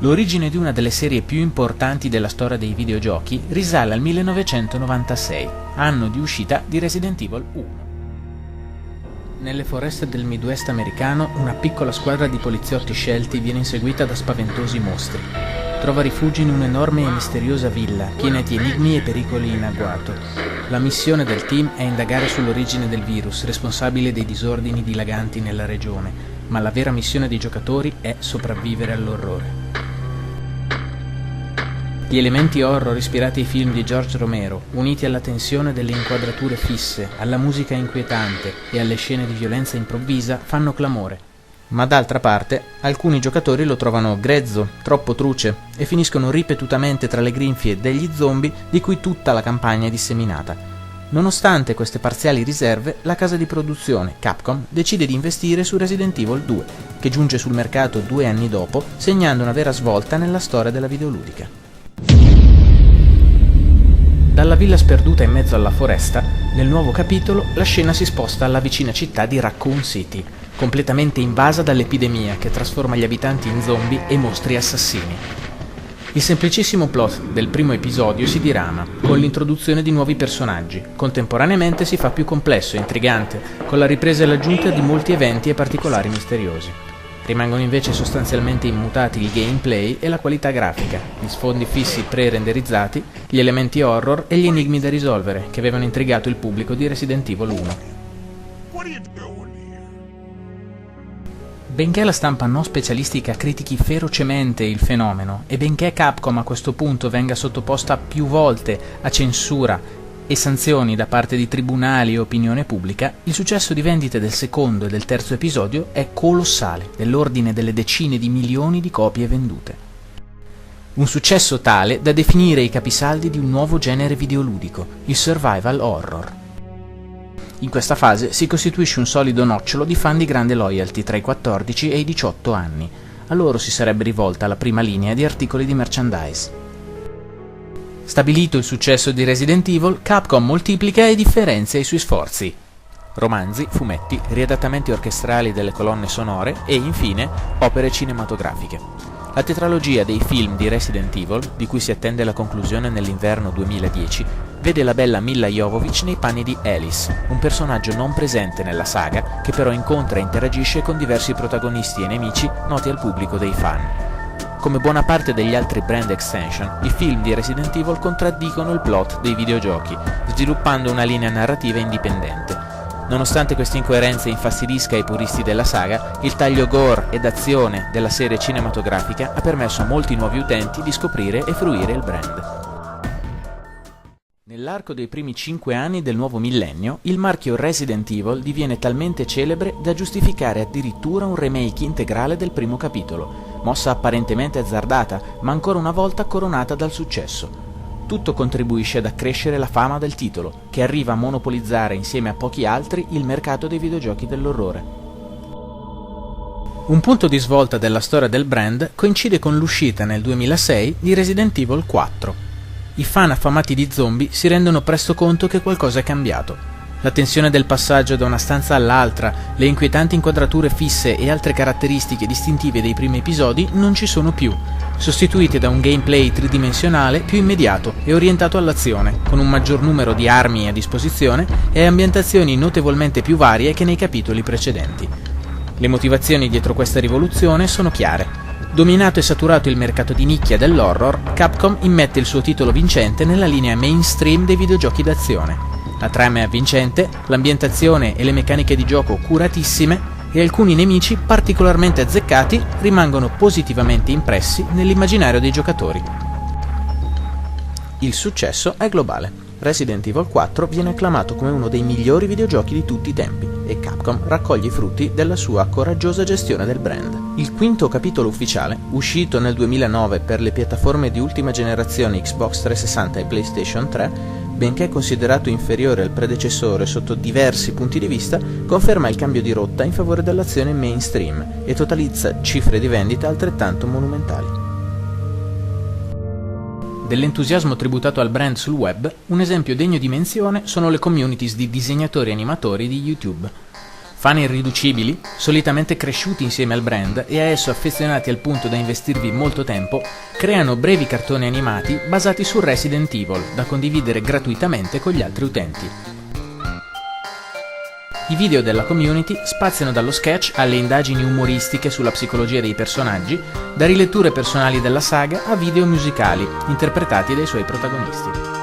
L'origine di una delle serie più importanti della storia dei videogiochi risale al 1996, anno di uscita di Resident Evil 1. Nelle foreste del Midwest americano, una piccola squadra di poliziotti scelti viene inseguita da spaventosi mostri. Trova rifugio in un'enorme e misteriosa villa, piena di enigmi e pericoli in agguato. La missione del team è indagare sull'origine del virus, responsabile dei disordini dilaganti nella regione, ma la vera missione dei giocatori è sopravvivere all'orrore. Gli elementi horror ispirati ai film di George Romero, uniti alla tensione delle inquadrature fisse, alla musica inquietante e alle scene di violenza improvvisa, fanno clamore. Ma d'altra parte, alcuni giocatori lo trovano grezzo, troppo truce, e finiscono ripetutamente tra le grinfie degli zombie di cui tutta la campagna è disseminata. Nonostante queste parziali riserve, la casa di produzione, Capcom, decide di investire su Resident Evil 2, che giunge sul mercato 2 anni dopo, segnando una vera svolta nella storia della videoludica. Dalla villa sperduta in mezzo alla foresta, nel nuovo capitolo la scena si sposta alla vicina città di Raccoon City, completamente invasa dall'epidemia che trasforma gli abitanti in zombie e mostri assassini. Il semplicissimo plot del primo episodio si dirama, con l'introduzione di nuovi personaggi. Contemporaneamente si fa più complesso e intrigante, con la ripresa e l'aggiunta di molti eventi e particolari misteriosi. Rimangono invece sostanzialmente immutati il gameplay e la qualità grafica, gli sfondi fissi pre-renderizzati, gli elementi horror e gli enigmi da risolvere che avevano intrigato il pubblico di Resident Evil 1. Benché la stampa non specialistica critichi ferocemente il fenomeno e benché Capcom a questo punto venga sottoposta più volte a censura e sanzioni da parte di tribunali e opinione pubblica, il successo di vendite del secondo e del terzo episodio è colossale, dell'ordine delle decine di milioni di copie vendute. Un successo tale da definire i capisaldi di un nuovo genere videoludico, il survival horror. In questa fase si costituisce un solido nocciolo di fan di grande loyalty tra i 14 e i 18 anni. A loro si sarebbe rivolta la prima linea di articoli di merchandise. Stabilito il successo di Resident Evil, Capcom moltiplica e differenzia i suoi sforzi. Romanzi, fumetti, riadattamenti orchestrali delle colonne sonore e, infine, opere cinematografiche. La tetralogia dei film di Resident Evil, di cui si attende la conclusione nell'inverno 2010, vede la bella Milla Jovovich nei panni di Alice, un personaggio non presente nella saga, che però incontra e interagisce con diversi protagonisti e nemici noti al pubblico dei fan. Come buona parte degli altri brand extension, i film di Resident Evil contraddicono il plot dei videogiochi, sviluppando una linea narrativa indipendente. Nonostante questa incoerenza infastidisca i puristi della saga, il taglio gore ed azione della serie cinematografica ha permesso a molti nuovi utenti di scoprire e fruire il brand. Nell'arco dei primi 5 anni del nuovo millennio, il marchio Resident Evil diviene talmente celebre da giustificare addirittura un remake integrale del primo capitolo, mossa apparentemente azzardata, ma ancora una volta coronata dal successo. Tutto contribuisce ad accrescere la fama del titolo, che arriva a monopolizzare insieme a pochi altri il mercato dei videogiochi dell'orrore. Un punto di svolta della storia del brand coincide con l'uscita nel 2006 di Resident Evil 4. I fan affamati di zombie si rendono presto conto che qualcosa è cambiato. La tensione del passaggio da una stanza all'altra, le inquietanti inquadrature fisse e altre caratteristiche distintive dei primi episodi non ci sono più, sostituite da un gameplay tridimensionale più immediato e orientato all'azione, con un maggior numero di armi a disposizione e ambientazioni notevolmente più varie che nei capitoli precedenti. Le motivazioni dietro questa rivoluzione sono chiare. Dominato e saturato il mercato di nicchia dell'horror, Capcom immette il suo titolo vincente nella linea mainstream dei videogiochi d'azione. La trama è avvincente, l'ambientazione e le meccaniche di gioco curatissime e alcuni nemici particolarmente azzeccati rimangono positivamente impressi nell'immaginario dei giocatori. Il successo è globale. Resident Evil 4 viene acclamato come uno dei migliori videogiochi di tutti i tempi e Capcom raccoglie i frutti della sua coraggiosa gestione del brand. Il quinto capitolo ufficiale, uscito nel 2009 per le piattaforme di ultima generazione Xbox 360 e PlayStation 3, benché considerato inferiore al predecessore sotto diversi punti di vista, conferma il cambio di rotta in favore dell'azione mainstream e totalizza cifre di vendita altrettanto monumentali. Dell'entusiasmo tributato al brand sul web, un esempio degno di menzione sono le communities di disegnatori e animatori di YouTube. Fan irriducibili, solitamente cresciuti insieme al brand e a esso affezionati al punto da investirvi molto tempo, creano brevi cartoni animati basati su Resident Evil, da condividere gratuitamente con gli altri utenti. I video della community spaziano dallo sketch alle indagini umoristiche sulla psicologia dei personaggi, da riletture personali della saga a video musicali interpretati dai suoi protagonisti.